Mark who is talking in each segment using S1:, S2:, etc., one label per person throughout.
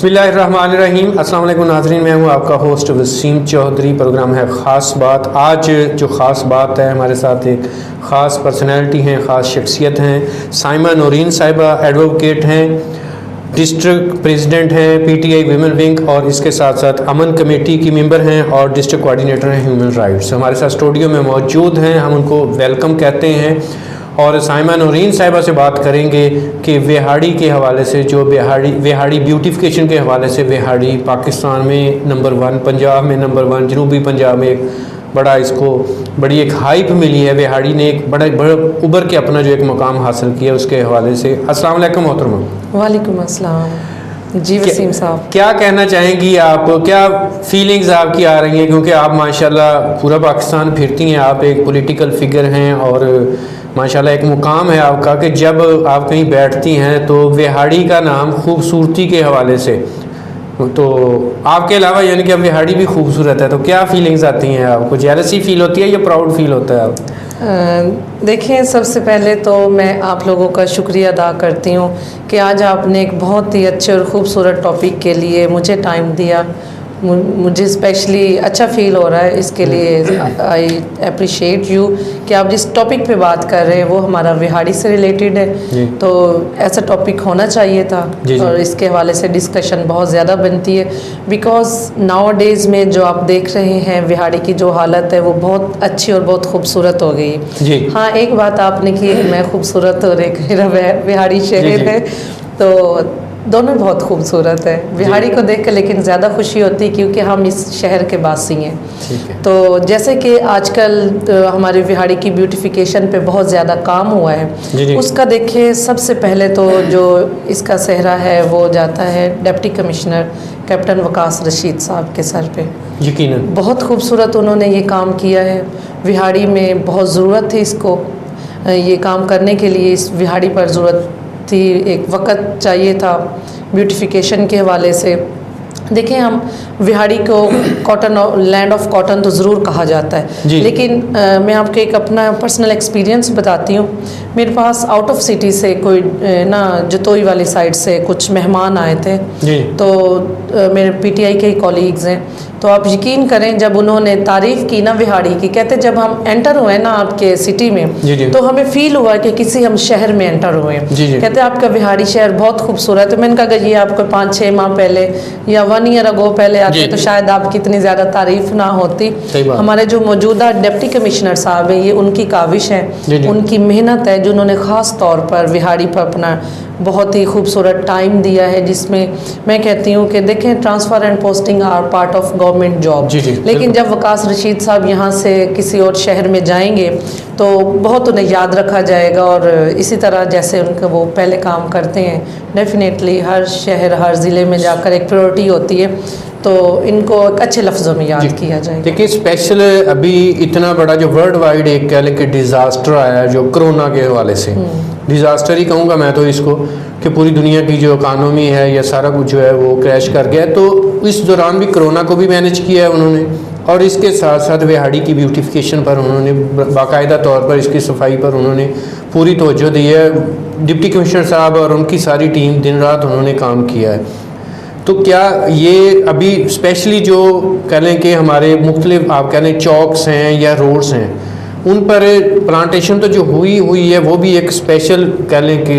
S1: बिस्मिल्लाहिर्रहमानिर्रहीम। अस्सलाम वालेकुम नाज़रीन, मैं हूँ आपका होस्ट वसीम चौधरी। प्रोग्राम है ख़ास बात। आज जो ख़ास बात है, हमारे साथ एक ख़ास पर्सनैलिटी हैं, ख़ास शख्सियत हैं। साइमा नौरीन साहिबा एडवोकेट हैं, डिस्ट्रिक्ट प्रेसिडेंट हैं पीटीआई विमेन विंग, और इसके साथ साथ अमन कमेटी की मेंबर हैं और डिस्ट्रिक्ट कोऑर्डिनेटर हैं ह्यूमन राइट्स। हमारे साथ स्टूडियो में मौजूद हैं, हम उनको वेलकम कहते हैं। और साइमा नौरीन साहिबा से बात करेंगे कि विहाड़ी के हवाले से, जो विहाड़ी ब्यूटिफिकेशन के हवाले से, विहाड़ी पाकिस्तान में नंबर 1, पंजाब में नंबर 1, जनूबी पंजाब में एक बड़ी एक हाइप मिली है। विहाड़ी ने एक बड़ा उभर के अपना जो एक मकाम हासिल किया, उसके हवाले से। अस्सलाम वालेकुम मोहतरमा।
S2: वालेकुम अस्सलाम जी वसीम साहब,
S1: क्या कहना चाहेंगी आप? क्या फीलिंग्स आपकी आ रही हैं? क्योंकि आप माशाल्लाह पूरा पाकिस्तान फिरती हैं, आप एक पॉलिटिकल फिगर हैं और माशाल्लाह एक मुकाम है आपका कि जब आप कहीं बैठती हैं तो विहाड़ी का नाम खूबसूरती के हवाले से, तो आपके अलावा यानी कि अब विहाड़ी भी खूबसूरत है, तो क्या फीलिंग्स आती हैं आपको? जेलसी फील होती है या प्राउड फील होता है आप?
S2: देखिए, सबसे पहले तो मैं आप लोगों का शुक्रिया अदा करती हूँ कि आज आपने एक बहुत ही अच्छे और ख़ूबसूरत टॉपिक के लिए मुझे टाइम दिया। मुझे स्पेशली अच्छा फ़ील हो रहा है, इसके लिए आई अप्रिशिएट यू कि आप जिस टॉपिक पे बात कर रहे हैं वो हमारा विहाड़ी से रिलेटेड है, तो ऐसा टॉपिक होना चाहिए था। और इसके हवाले से डिस्कशन बहुत ज़्यादा बनती है, बिकॉज नाउ डेज़ में जो आप देख रहे हैं विहाड़ी की जो हालत है वो बहुत अच्छी और बहुत खूबसूरत हो गई है। हाँ, एक बात आपने की, मैं खूबसूरत और एक मेरा विहाड़ी शहर है, तो दोनों बहुत खूबसूरत है। विहाड़ी को देख कर लेकिन ज़्यादा खुशी होती है क्योंकि हम इस शहर के वासी हैं। तो जैसे कि आजकल हमारे विहाड़ी की ब्यूटिफिकेशन पे बहुत ज़्यादा काम हुआ है, उसका देखिए सबसे पहले तो जो इसका सेहरा है वो जाता है deputy commissioner captain Waqas Rashid साहब के सर पे। यकीनन बहुत खूबसूरत उन्होंने ये काम किया है। विहाड़ी में बहुत ज़रूरत थी इसको, ये काम करने के लिए इस विहाड़ी पर ज़रूरत थी, एक वक्त चाहिए था ब्यूटिफिकेशन के हवाले से। देखें, हम विहाड़ी को कॉटन, लैंड ऑफ कॉटन तो ज़रूर कहा जाता है, लेकिन मैं आपको एक अपना पर्सनल एक्सपीरियंस बताती हूँ। मेरे पास आउट ऑफ सिटी से कोई जतोई वाली साइड से कुछ मेहमान आए थे, तो मेरे पीटीआई के कॉलीग्स हैं, तो आप यकीन करें जब उन्होंने तारीफ़ की ना विहाड़ी की, कहते जब हम एंटर हुए ना आपके सिटी में तो हमें फ़ील हुआ कि किसी हम शहर में एंटर हुए हैं। कहते आपका विहाड़ी शहर बहुत खूबसूरत है। मैंने कहा ये आपको 5-6 माह पहले या 1 ईयर अगो पहले आते तो शायद आपकी इतनी ज़्यादा तारीफ़ ना होती। हमारे जो मौजूदा डिप्टी कमिश्नर साहब है, ये उनकी काविश है, उनकी मेहनत है, जिन्होंने ख़ास तौर पर विहाड़ी पर अपना बहुत ही खूबसूरत टाइम दिया है, जिसमें मैं कहती हूँ कि देखें transfer and posting are part of government job. लेकिन जब वकास रशीद साहब यहाँ से किसी और शहर में जाएंगे तो बहुत उन्हें याद रखा जाएगा, और इसी तरह जैसे उनका वो पहले काम करते हैं, डेफिनेटली हर शहर हर ज़िले में जाकर एक प्रायोरिटी होती है, तो इनको अच्छे लफ्ज़ों में याद किया जाए।
S1: देखिए, स्पेशल अभी इतना बड़ा जो वर्ल्ड वाइड एक कह लें कि डिज़ास्टर आया है, जो कोरोना के हवाले से, डिज़ास्टर ही कहूँगा मैं तो इसको, कि पूरी दुनिया की जो इकानमी है या सारा कुछ जो है वो क्रैश कर गया। तो इस दौरान भी कोरोना को भी मैनेज किया है उन्होंने, और इसके साथ साथ विहाड़ी की ब्यूटिफिकेशन पर उन्होंने बाकायदा तौर पर इसकी सफाई पर उन्होंने पूरी तवज्जो दी है। डिप्टी कमिश्नर साहब और उनकी सारी टीम दिन रात उन्होंने काम किया है। तो क्या ये अभी स्पेशली जो कह लें कि हमारे मुख्तलिफ आप कह लें चौक्स हैं या रोड्स हैं, उन पर प्लांटेशन तो जो हुई है वो भी एक स्पेशल कह लें कि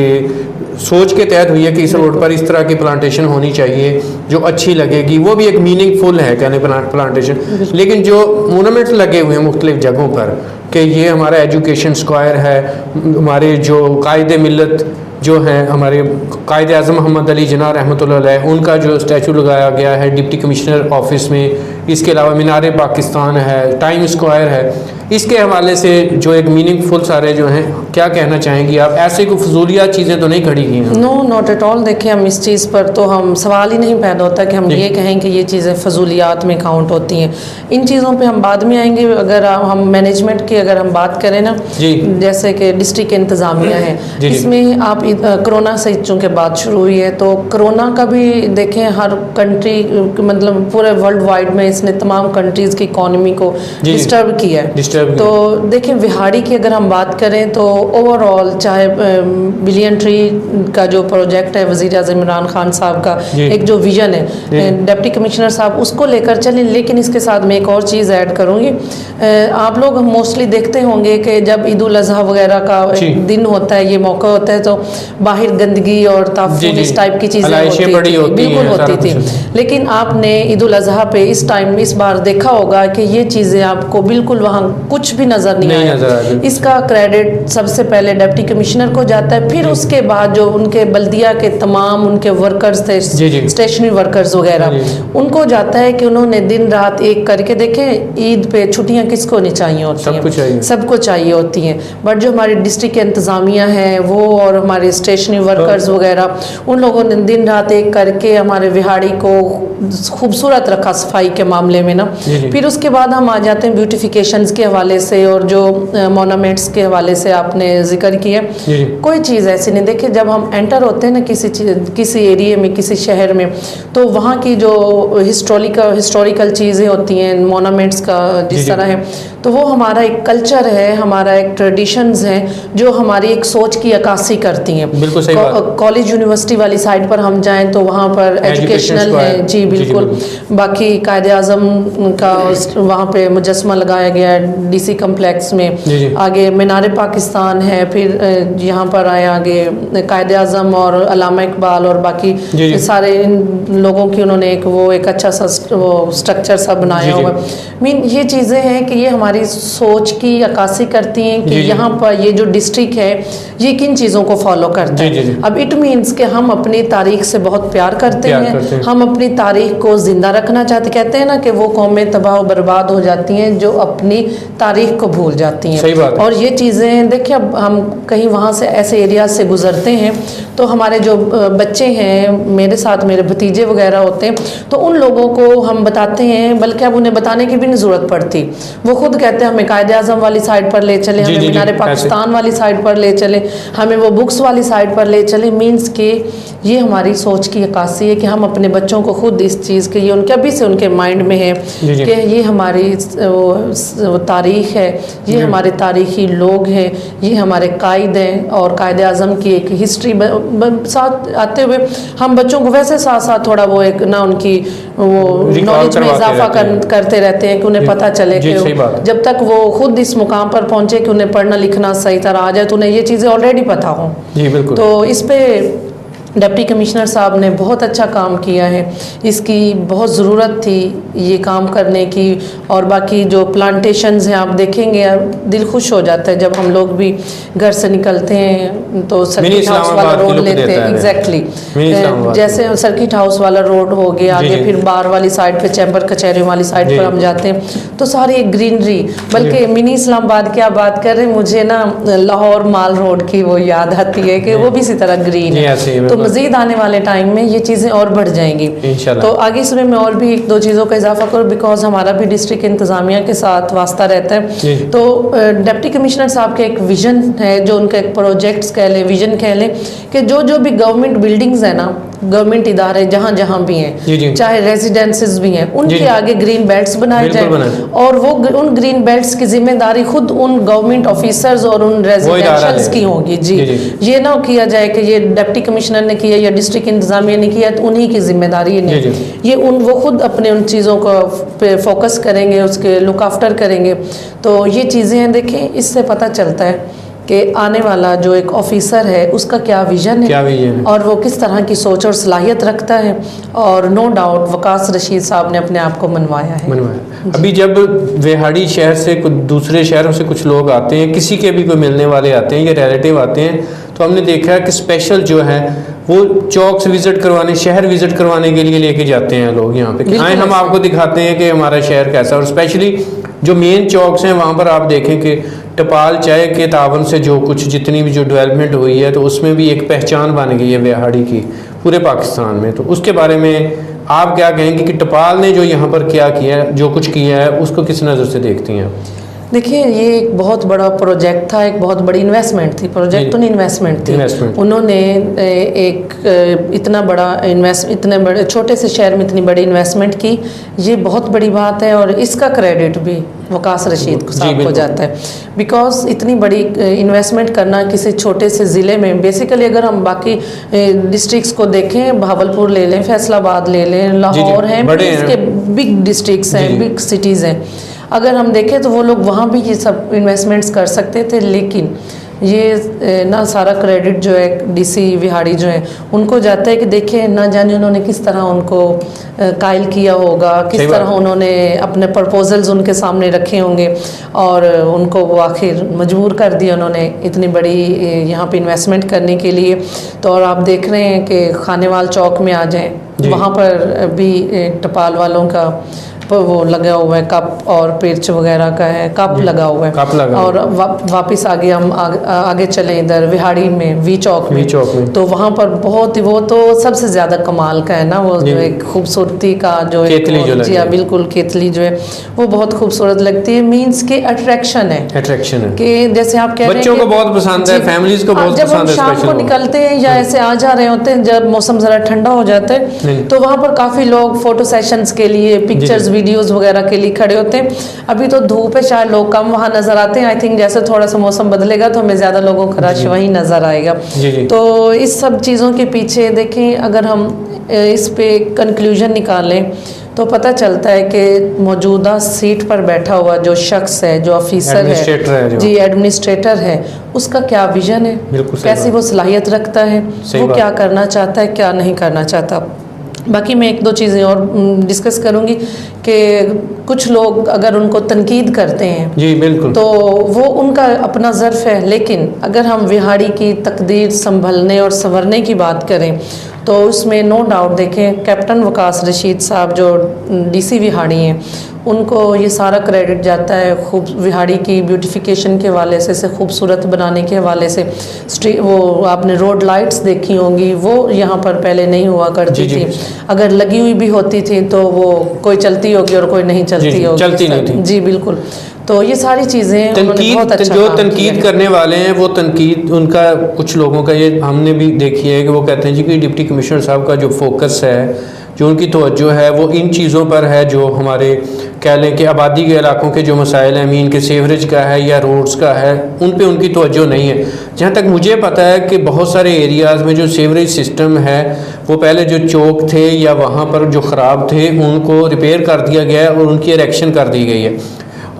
S1: सोच के तहत हुई है कि इस रोड पर इस तरह की प्लांटेशन होनी चाहिए जो अच्छी लगेगी, वो भी एक मीनिंगफुल है कहने प्लांटेशन। लेकिन जो मोनूमेंट्स लगे हुए हैं मुख्तलिफ जगहों पर कि ये हमारा एजुकेशन स्क्वायर है, हमारे जो कायदे मिल्लत जो हैं, हमारे कायद आज़म मोहम्मद अली जिन्ना रहमतुल्लाह अलैह, उनका जो स्टैचू लगाया गया है डिप्टी कमिश्नर ऑफिस में, इसके अलावा मीनार पाकिस्तान है, टाइम स्क्वायर है, इसके हवाले से जो एक मीनिंगफुल सारे जो हैं, क्या कहना चाहेंगी आप? ऐसे कोई फजूलियात चीज़ें तो नहीं खड़ी की हैं?
S2: No, not at all. देखिए, हम इस चीज़ पर तो हम सवाल ही नहीं पैदा होता कि हम ये कहें कि ये चीज़ें फजूलियात में काउंट होती हैं। इन चीज़ों पे हम बाद में आएंगे। अगर हम मैनेजमेंट की अगर हम बात करें ना, जैसे कि डिस्ट्रिक्ट इंतज़ामिया है, इसमें आप कोरोना से चूँकि बात शुरू हुई है, तो कोरोना का भी देखें हर कंट्री मतलब पूरे वर्ल्ड वाइड में इसने तमाम कंट्रीज़ की इकॉनमी को डिस्टर्ब किया है। तो देखें विहाड़ी की अगर हम बात करें तो ओवरऑल चाहे बिलियन ट्री का जो प्रोजेक्ट है वज़ीर आज़म इमरान खान साहब का एक जो विज़न है डिप्टी कमिश्नर साहब उसको लेकर चलें। लेकिन इसके साथ मैं एक और चीज़ ऐड करूँगी, आप लोग मोस्टली देखते होंगे कि जब ईद उल अज़हा वगैरह का दिन होता है, ये मौका होता है, तो बाहर गंदगी और ताफून इस टाइप की चीज़ें बिल्कुल होती थी। लेकिन आपने ईद उल अज़हा पे इस टाइम इस बार देखा होगा कि ये चीज़ें आपको बिल्कुल वहाँ कुछ भी नज़र नहीं आया। इसका क्रेडिट सबसे पहले डिप्टी कमिश्नर को जाता है, फिर उसके बाद जो उनके बल्दिया के तमाम उनके वर्कर्स थे, स्टेशनरी वर्कर्स वगैरह, उनको जाता है कि उन्होंने दिन रात एक करके देखें। ईद पे छुट्टियाँ किसको नहीं चाहिए होती हैं, सबको चाहिए होती हैं, बट जो हमारी डिस्ट्रिक्ट इंतज़ामिया है वो और हमारे स्टेशनरी वर्कर्स वगैरह उन लोगों ने दिन रात एक करके हमारे विहाड़ी को खूबसूरत रखा सफाई के मामले में ना। फिर उसके बाद हम आ जाते हैं ब्यूटिफिकेशंस के हवाले से और जो मोनूमेंट्स के हवाले से आपने जिक्र किया। कोई चीज़ ऐसी नहीं, देखिए जब हम एंटर होते हैं ना किसी एरिया में, किसी शहर में, तो वहाँ की जो हिस्टोरिकल चीज़ें होती हैं, मोनूमेंट्स का जिस तरह है, तो वो हमारा एक कल्चर है, हमारा एक ट्रेडिशंस हैं जो हमारी एक सोच की अक्कासी करती हैं। बिल्कुल सही बात। कॉलेज यूनिवर्सिटी वाली साइड पर हम जाएं तो वहाँ पर एजुकेशनल है जी बिल्कुल। बाकी कायदे आज़म का वहाँ पे मुजस्मा लगाया गया है डीसी कम्प्लेक्स में। आगे मीनार पाकिस्तान है, फिर यहाँ पर आए आगे कायदे आज़म और अल्लामा इकबाल और बाकी सारे लोगों की उन्होंने एक अच्छा सा स्ट्रक्चर सा बनाया हुआ। मीन ये चीज़ें हैं कि ये हमारी सोच की अक्कासी करती हैं कि यहाँ पर ये जो डिस्ट्रिक्ट है ये किन चीज़ों को फॉलो करता है। अब इट मीन्स कि हम अपनी तारीख से बहुत प्यार करते हैं, हम अपनी तारीख को जिंदा रखना चाहते। कहते हैं ना कि वो कौमें तबाह और बर्बाद हो जाती हैं जो अपनी तारीख को भूल जाती हैं। और ये चीज़ें देखिए, अब हम कहीं वहाँ से ऐसे एरिया से गुजरते हैं तो हमारे जो बच्चे हैं, मेरे साथ मेरे भतीजे वगैरह होते हैं, तो उन लोगों को हम बताते हैं, बल्कि अब उन्हें बताने की भी नहीं ज़रूरत पड़ती। वो खुद कहते हैं हमें कायदे आज़म वाली साइड पर ले चले, हमें मीनार पाकिस्तान वाली साइड पर ले चले, हमें वो बुक्स वाली साइड पर ले चले। मीन्स के ये हमारी सोच की अक्कासी है कि हम अपने बच्चों को खुद इस चीज़ के, ये उनके अभी से उनके माइंड में है कि ये हमारी तारीख़ है, ये हमारे तारीख़ी लोग हैं, ये हमारे कायद हैं। और कायदे आज़म की एक हिस्ट्री साथ आते हुए हम बच्चों को वैसे साथ साथ थोड़ा वो एक ना उनकी वो नॉलेज में इजाफा करते रहते हैं कि उन्हें पता चले कि जब तक वो खुद इस मुकाम पर पहुंचे कि उन्हें पढ़ना लिखना सही तरह आ जाए तो उन्हें ये चीज़ें ऑलरेडी पता हों। जी बिल्कुल। तो इस पे डिप्टी कमिश्नर साहब ने बहुत अच्छा काम किया है, इसकी बहुत ज़रूरत थी ये काम करने की। और बाकी जो प्लांटेशंस हैं आप देखेंगे दिल खुश हो जाता है जब हम लोग भी घर से निकलते हैं तो सर्किट हाउस वाला रोड लेते हैं। एग्जैक्टली जैसे सर्किट हाउस वाला रोड हो गया, आगे फिर बार वाली साइड पे चैम्बर कचहरी वाली साइड पर हम जाते हैं तो सारी एक ग्रीनरी। बल्कि मिनी इस्लामाबाद की आप बात कर रहे हैं, मुझे ना लाहौर माल रोड की वो याद आती है कि वो भी इसी तरह ग्रीन है। तो मज़ीद आने वाले टाइम में ये चीज़ें और बढ़ जाएंगी। तो आगे इसमें मैं और भी एक दो चीज़ों का इजाफा करूँ, बिकॉज हमारा भी डिस्ट्रिक्ट इंतज़ामिया के साथ वास्ता रहता है। तो डिप्टी कमिश्नर साहब का एक विज़न है, जो उनका एक प्रोजेक्ट्स कह लें, विज़न कह लें, कि जो भी गवर्नमेंट बिल्डिंग्स है ना, गवर्नमेंट इदारे जहाँ भी हैं, चाहे रेजिडेंसेस भी हैं, उनके आगे ग्रीन बेल्ट्स बनाए जाए और वो उन ग्रीन बेल्ट्स की जिम्मेदारी खुद उन गवर्नमेंट ऑफिसर्स और उन रेजिडेंशियल्स की होगी। जी ये ना किया जाए कि ये डिप्टी कमिश्नर ने किया या डिस्ट्रिक्ट इंतजामिया ने किया तो उन्हीं की जिम्मेदारी नहीं, ये वो खुद अपने उन चीज़ों को पे फोकस करेंगे, उसके लुक आफ्टर करेंगे। तो ये चीज़ें हैं, देखें इससे पता चलता है कि आने वाला जो एक ऑफिसर है उसका क्या विजन है और वो किस तरह की सोच और सलाहियत रखता है। और नो डाउट वकास रशीद साहब ने अपने आप को मनवाया है।
S1: अभी जब विहाड़ी शहर से कुछ दूसरे शहरों से कुछ लोग आते हैं, किसी के भी कोई मिलने वाले आते हैं या रिलेटिव आते हैं, तो हमने देखा है कि स्पेशल जो है वो चौक विज़िट करवाने, शहर विज़िट करवाने के लिए लेके जाते हैं लोग यहाँ पे। आए हम आपको दिखाते हैं कि हमारा शहर कैसा। और स्पेशली जो मेन चौक्स हैं वहाँ पर आप देखें कि टपाल चाय के तावन से जो कुछ जितनी भी जो डेवलपमेंट हुई है तो उसमें भी एक पहचान बन गई है विहाड़ी की पूरे पाकिस्तान में। तो उसके बारे में आप क्या कहेंगे कि टपाल ने जो यहाँ पर क्या किया है, जो कुछ किया है, उसको किस नज़र से देखती हैं?
S2: देखिए, ये एक बहुत बड़ा प्रोजेक्ट था, एक बहुत बड़ी इन्वेस्टमेंट थी। प्रोजेक्ट तो नहीं, इन्वेस्टमेंट थी।
S1: इन्वेस्टमेंट।
S2: उन्होंने इतना बड़ा इतने बड़े छोटे से शहर में इतनी बड़ी इन्वेस्टमेंट की, ये बहुत बड़ी बात है। और इसका क्रेडिट भी वकास रशीद साहब को जाता है, बिकॉज इतनी बड़ी इन्वेस्टमेंट करना किसी छोटे से ज़िले में। बेसिकली अगर हम बाकी डिस्ट्रिक्ट्स को देखें, भावलपुर ले लें, फैसलाबाद ले लें, लाहौर हैं, इसके बिग डिस्ट्रिक्ट्स हैं, बिग सिटीज़ हैं, अगर हम देखें तो वो लोग वहाँ भी ये सब इन्वेस्टमेंट्स कर सकते थे। लेकिन ये ना सारा क्रेडिट जो है डीसी विहाड़ी जो है उनको जाता है कि देखिए ना जाने उन्होंने किस तरह उनको कायल किया होगा, किस तरह उन्होंने अपने प्रपोजल्स उनके सामने रखे होंगे और उनको वो आखिर मजबूर कर दिया उन्होंने इतनी बड़ी यहाँ पे इन्वेस्टमेंट करने के लिए। तो और आप देख रहे हैं कि खानेवाल चौक में आ जाएं, वहाँ पर भी टपाल वालों का वो लगा हुआ है, कप और पिर्च वगैरह का है, कप लगा हुआ है।
S1: कप लगा
S2: और वापस आगे हम आगे चले इधर विहाड़ी में, वी चौक में, तो वहाँ पर बहुत ही, वो तो सबसे ज़्यादा कमाल का है ना, वो जो एक खूबसूरती का जो जी हाँ बिल्कुल, केतली जो है वो बहुत खूबसूरत लगती है। मीन्स के अट्रैक्शन है कि जैसे आप कह रहे हैं
S1: बच्चों को बहुत पसंद है, फैमिलीज को बहुत पसंद है।
S2: जब हम शाम को निकलते हैं या ऐसे आ जा रहे होते हैं, जब मौसम ज़रा ठंडा हो जाता है, तो वहाँ पर काफ़ी लोग फोटो सेशंस के लिए, पिक्चर्स वीडियोस वगैरह के लिए खड़े होते हैं। अभी तो धूप है, शायद लोग कम वहाँ नजर आते हैं। आई थिंक जैसे थोड़ा सा मौसम बदलेगा तो हमें ज़्यादा लोगों का रश वहीं नजर आएगा। तो इस सब चीज़ों के पीछे देखें, अगर हम इस पे कंक्लूजन निकालें तो पता चलता है कि मौजूदा सीट पर बैठा हुआ जो शख्स है, जो ऑफिसर है, जी एडमिनिस्ट्रेटर है, उसका क्या विजन है, कैसी वो सलाहियत रखता है, वो क्या करना चाहता है, क्या नहीं करना चाहता। बाकी मैं एक दो चीज़ें और डिस्कस करूंगी कि कुछ लोग अगर उनको तनकीद करते हैं
S1: जी बिल्कुल, तो
S2: वो उनका अपना ज़र्फ है। लेकिन अगर हम विहाड़ी की तकदीर संभलने और संवरने की बात करें तो उसमें नो डाउट देखें, कैप्टन वकास रशीद साहब जो डीसी विहाड़ी हैं, उनको ये सारा क्रेडिट जाता है खूब विहाड़ी की ब्यूटिफिकेशन के हवाले से खूबसूरत बनाने के हवाले से। वो आपने रोड लाइट्स देखी होंगी, वो यहाँ पर पहले नहीं हुआ करती थी। अगर लगी हुई भी होती थी तो वो कोई चलती होगी और कोई नहीं चलती होगी,
S1: चलती नहीं थी।
S2: जी बिल्कुल। तो ये सारी चीज़ें
S1: बहुत अच्छा जो तनकीद करने वाले हैं, वो तनकीद उनका कुछ लोगों का ये हमने भी देखी है कि वो कहते हैं जी कि डिप्टी कमिश्नर साहब का जो फोकस है, जो उनकी तवज्जो है, वो इन चीज़ों पर है जो हमारे कह लें कि आबादी के इलाकों के जो मसाइल हैं, मीन के सीवरेज का है या रोड्स का है, उन पे उनकी तवज्जो नहीं है। जहाँ तक मुझे पता है कि बहुत सारे एरियाज़ में जो सीवरेज सिस्टम है, वो पहले जो चौक थे या वहाँ पर जो ख़राब थे उनको रिपेयर कर दिया गया है और उनकी इरेक्शन कर दी गई है।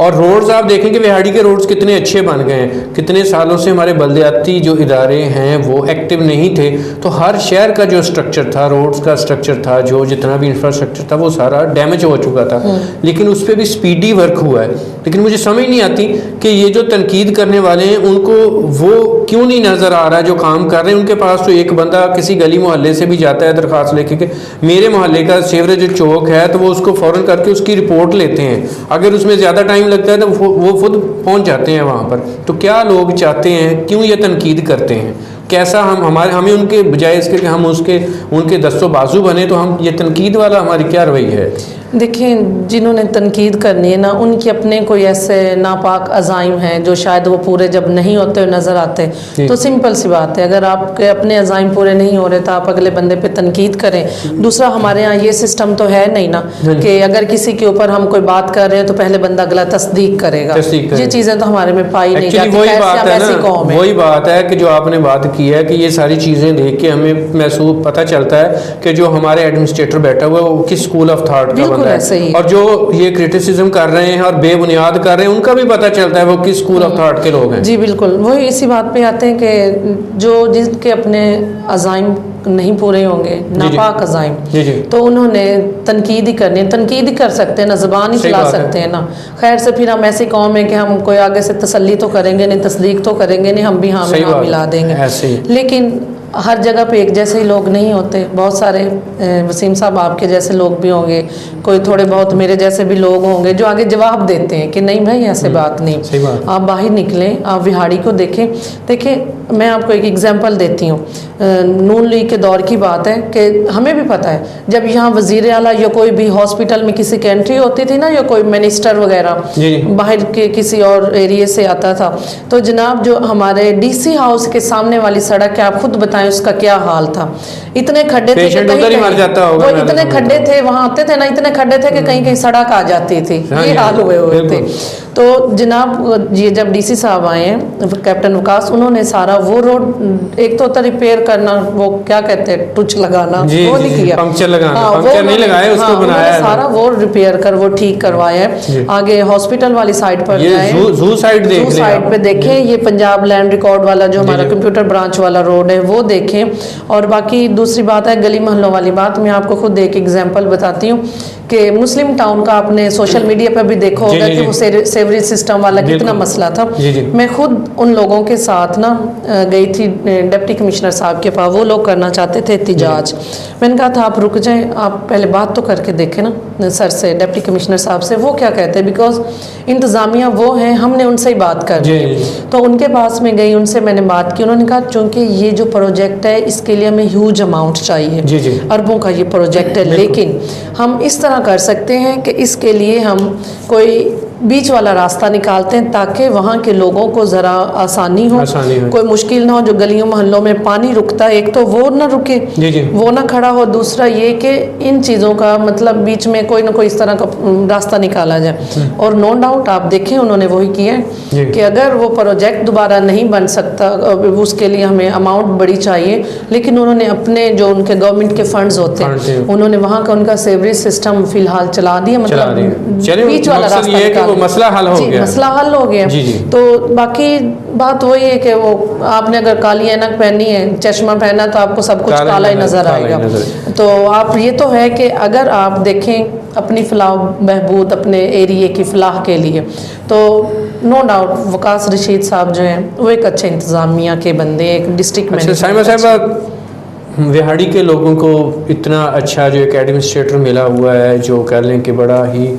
S1: और रोड्स आप देखेंगे विहाड़ी के रोड्स कितने अच्छे बन गए हैं। कितने सालों से हमारे बल्दियाती जो इदारे हैं वो एक्टिव नहीं थे, तो हर शहर का जो स्ट्रक्चर था, रोड्स का स्ट्रक्चर था, जो जितना भी इंफ्रास्ट्रक्चर था वो सारा डैमेज हो चुका था। लेकिन उस पर भी स्पीडी वर्क हुआ है। लेकिन मुझे समझ नहीं आती कि ये जो तनकीद करने वाले हैं उनको वो क्यों नहीं नज़र आ रहा है जो काम कर रहे हैं। उनके पास तो एक बंदा किसी गली मोहल्ले से भी जाता है दरख्वास्त लेके कि मेरे मोहल्ले का सीवरेज जो चौक है, तो वो उसको फ़ौरन करके उसकी रिपोर्ट लेते हैं। अगर उसमें ज़्यादा टाइम लगता है तो वो खुद पहुंच जाते हैं वहाँ पर। तो क्या लोग चाहते हैं, क्यों ये तनकीद करते हैं? कैसा हमें उनके बजाय इसके कि हम उनके दस्तों बाजू बने, तो हम ये तनकीद वाला हमारी क्या रवैया है?
S2: देखिए, जिन्होंने तनकीद करनी है ना, उनके अपने कोई ऐसे नापाक अज़ाइम हैं जो शायद वो पूरे जब नहीं होते हुए नज़र आते, तो सिंपल सी बात है, अगर आपके अपने अज़ाइम पूरे नहीं हो रहे तो आप अगले बंदे पे तनकीद करें। दूसरा, हमारे यहाँ ये सिस्टम तो है नहीं ना कि अगर किसी के ऊपर हम कोई बात कर रहे हैं तो पहले बंदा अगला तस्दीक करेगा। ये चीज़ें तो हमारे में पाई नहीं जाती।
S1: वही बात है कि जो आपने बात की है कि ये सारी चीज़ें देख के हमें महसूस पता चलता है कि जो हमारे एडमिनिस्ट्रेटर बैठा हुआ है वो किस स्कूल ऑफ थॉट का, और जो ये क्रिटिसिज्म कर रहे हैं और बेबुनियाद कर रहे हैं, उनका भी पता चलता है वो किस स्कूल ऑफ थॉट के लोग हैं।
S2: जी बिल्कुल, वही इसी बात पे आते हैं कि जो जिसके अपने अज़ाइम नहीं पूरे होंगे, नापाक अज़ाइम, तो उन्होंने तनकीद ही करनी है। तनकीद ही कर सकते हैं ना, ज़बान ही चला सकते हैं ना। खैर से फिर हम ऐसी कौम है कि हम कोई आगे से तसल्ली तो करेंगे नहीं, तस्दीक तो करेंगे नहीं, हम भी हाँ में हाँ मिला देंगे। लेकिन हर जगह पे एक जैसे ही लोग नहीं होते, बहुत सारे वसीम साहब आपके जैसे लोग भी होंगे, कोई थोड़े बहुत मेरे जैसे भी लोग होंगे जो आगे जवाब देते हैं कि नहीं भाई ऐसे बात नहीं।
S1: सही बात।
S2: आप बाहर निकलें, आप विहाड़ी को देखें। देखिए मैं आपको एक एग्जांपल देती हूँ, नून लीग के दौर की बात है कि हमें भी पता है जब यहाँ वजीर आला या कोई भी हॉस्पिटल में किसी की एंट्री होती थी ना, या कोई मिनिस्टर वगैरह बाहर के किसी और एरिया से आता था, तो जनाब जो हमारे डीसी हाउस के सामने वाली सड़क है, आप खुद बताएं उसका क्या हाल था। इतने खड्डे थे कि कहीं
S1: मर जाता होगा,
S2: वो इतने खड्डे थे, वहाँ आते थे ना, इतने खड्डे थे कि कहीं कहीं सड़क आ जाती थी, ये हाल हुए थे। तो जनाब ये जब डीसी साहब आए हैं कैप्टन वकास, उन्होंने सारा वो रोड, एक तो होता रिपेयर करना, वो क्या कहते हैं टुच लगाना, वो नहीं किया,
S1: पंक्चर लगाना,
S2: हाँ,
S1: पंक्चर नहीं लगाए, उसको बनाया
S2: सारा वो रिपेयर कर वो ठीक करवाया है। आगे हॉस्पिटल वाली साइड पर
S1: जू साइड
S2: पे देखें, ये पंजाब लैंड रिकॉर्ड वाला जो हमारा कंप्यूटर ब्रांच वाला रोड है वो देखें। और बाकी दूसरी बात है गली मोहल्लों वाली बात, मैं आपको खुद एक एग्जांपल बताती हूँ कि मुस्लिम टाउन का आपने सोशल मीडिया पर भी देखा होगा कि वो सेवरेज सिस्टम वाला कितना मसला था। मैं खुद उन लोगों के साथ ना गई थी डिप्टी कमिश्नर साहब के पास, वो लोग करना चाहते थे एहतिजाज। मैंने कहा था आप रुक जाएं, आप पहले बात तो करके देखें ना सर से, डिप्टी कमिश्नर साहब से, वो क्या कहते हैं, बिकॉज इंतज़ामिया वो हैं, हमने उनसे ही बात करनी है। तो उनके पास में गई, उनसे मैंने बात की, उन्होंने कहा चूँकि ये जो प्रोजेक्ट है इसके लिए हमें ह्यूज अमाउंट चाहिए, अरबों का ये प्रोजेक्ट है, लेकिन हम इस तरह कर सकते हैं कि इसके लिए हम कोई बीच वाला रास्ता निकालते हैं ताकि वहाँ के लोगों को ज़रा आसानी हो, कोई मुश्किल ना हो। जो गलियों मोहल्लों में पानी रुकता है, एक तो वो ना रुके, वो ना खड़ा हो, दूसरा ये कि इन चीज़ों का मतलब बीच में कोई ना कोई इस तरह का रास्ता निकाला जाए। और नो डाउट आप देखें उन्होंने वही किया है कि अगर वो प्रोजेक्ट दोबारा नहीं बन सकता, उसके लिए हमें अमाउंट बड़ी चाहिए, लेकिन उन्होंने अपने जो उनके गवर्नमेंट के फंड्स होते हैं उन्होंने वहाँ का उनका सेवरेज सिस्टम फिलहाल चला दिया, मतलब बीच वाला रास्ता,
S1: मसला हल हो गया,
S2: मसला हल हो गया। तो बाकी बात वही है कि वो आपने अगर काली ऐनक पहनी है, चश्मा पहना, तो आपको सब कुछ काला ही नजर आएगा। तो आप ये तो है कि अगर आप देखें अपनी फलाह बहबूद, अपने एरिए की फलाह के लिए, तो नो डाउट वकास रशीद साहब जो हैं वो एक अच्छे इंतज़ामिया के बंदे, एक डिस्ट्रिक्ट मैनेजर।
S1: विहाड़ी के लोगों को इतना अच्छा जो एक एडमिनिस्ट्रेटर मिला हुआ है, जो कह लें कि बड़ा ही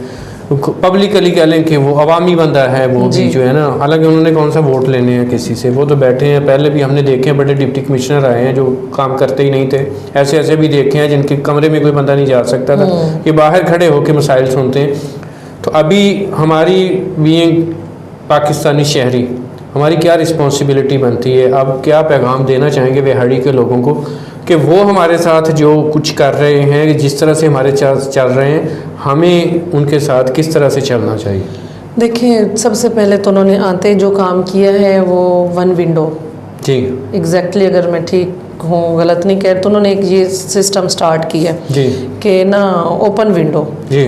S1: पब्लिकली कह लें कि वो अवामी बंदा है, वो भी जो है ना, हालांकि उन्होंने कौन सा वोट लेने हैं किसी से, वो तो बैठे हैं। पहले भी हमने देखे हैं बड़े डिप्टी कमिश्नर आए हैं जो काम करते ही नहीं थे, ऐसे ऐसे भी देखे हैं जिनके कमरे में कोई बंदा नहीं जा सकता था, ये बाहर खड़े होकर मसाइल सुनते हैं। तो अभी हमारी बीइंग पाकिस्तानी शहरी, हमारी क्या रिस्पॉन्सिबिलिटी बनती है, अब क्या पैगाम देना चाहेंगे विहाड़ी के लोगों को कि वो हमारे साथ जो कुछ कर रहे हैं, जिस तरह से हमारे चल रहे हैं, हमें उनके साथ किस तरह से चलना चाहिए?
S2: देखिए सबसे पहले तो उन्होंने आते जो काम किया है वो वन विंडो,
S1: जी
S2: एग्जैक्टली अगर मैं ठीक हूँ गलत नहीं कह, तो उन्होंने एक ये सिस्टम स्टार्ट किया
S1: जी
S2: कि ना ओपन विंडो,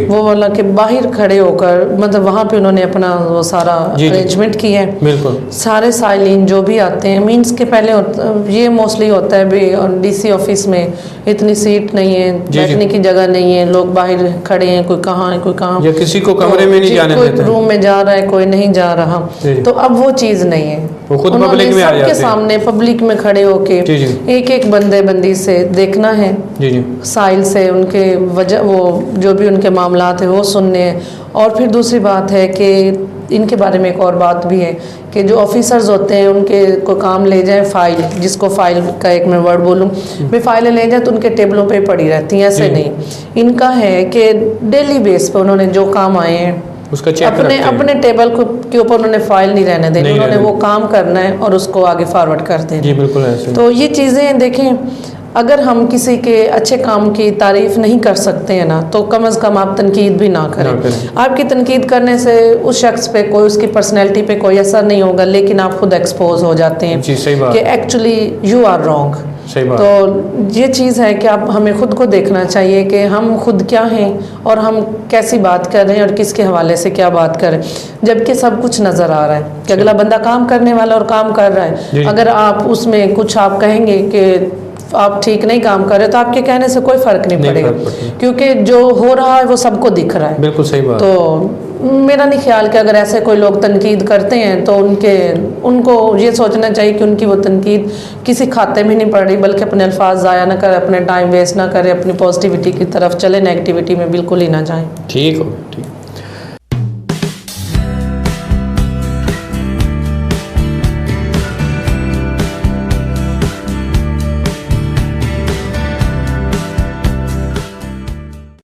S2: वो वाला कि बाहर खड़े होकर, मतलब वहाँ पे उन्होंने अपना वो सारा अरेंजमेंट किया है।
S1: बिल्कुल
S2: सारे साइलिन जो भी आते हैं, मीन्स के पहले ये मोस्टली होता है भी डीसी ऑफिस में इतनी सीट नहीं है, बैठने की जगह नहीं है, लोग बाहर खड़े हैं, कोई कहाँ है कोई कहाँ,
S1: या किसी को कमरे में नहीं जाने देते,
S2: कोई रूम में जा रहा है कोई नहीं जा रहा। तो अब वो चीज़ नहीं है,
S1: वो खुद पब्लिक में आ जाते हैं,
S2: सबके सामने पब्लिक में खड़े होके एक एक बंदे बंदी से देखना है, साइल से उनके वजह वो जो भी उनके मामलात है वो सुनने हैं। और फिर दूसरी बात है कि इनके बारे में एक और बात भी है कि जो ऑफिसर्स होते हैं उनके को काम ले जाए, फाइल जिसको फाइल का एक मैं वर्ड बोलूँ, वे फाइलें ले जाए तो उनके टेबलों पे पड़ी रहती हैं, ऐसे नहीं। इनका है कि डेली बेस पे उन्होंने जो काम आए हैं
S1: उसका चेक
S2: अपने टेबल के ऊपर उन्होंने फाइल नहीं रहने देनी, उन्होंने वो काम करना है और उसको आगे फॉरवर्ड कर देना।
S1: जी बिल्कुल ऐसे।
S2: तो ये चीज़ें देखें, अगर हम किसी के अच्छे काम की तारीफ नहीं कर सकते हैं ना, तो कम से कम आप तनकीद भी ना करें। आपकी तनकीद करने से उस शख्स पे कोई, उसकी पर्सनैलिटी पे कोई असर नहीं होगा, लेकिन आप खुद एक्सपोज हो जाते हैं कि एक्चुअली यू आर रॉन्ग। तो ये चीज़ है कि आप हमें खुद को देखना चाहिए कि हम खुद क्या हैं और हम कैसी बात कर रहे हैं और किसके हवाले से क्या बात कर रहे हैं, जबकि सब कुछ नज़र आ रहा है कि अगला बंदा काम करने वाला और काम कर रहा है। अगर आप उसमें कुछ आप कहेंगे कि आप ठीक नहीं काम कर रहे तो आपके कहने से कोई फ़र्क नहीं पड़ेगा,
S1: फर्क पड़ेगा।
S2: क्योंकि जो हो रहा है वो सबको दिख रहा है।
S1: बिल्कुल सही बात।
S2: तो मेरा नहीं ख्याल कि अगर ऐसे कोई लोग तनकीद करते हैं तो उनको ये सोचना चाहिए कि उनकी वो तनकीद किसी खाते में नहीं पड़ रही, बल्कि अपने अल्फाज ज़ाया ना करें, अपने टाइम वेस्ट ना करें, अपनी पॉजिटिविटी की तरफ चले, नेगेटिविटी में बिल्कुल ही ना जाएं।
S1: ठीक हो, ठीक।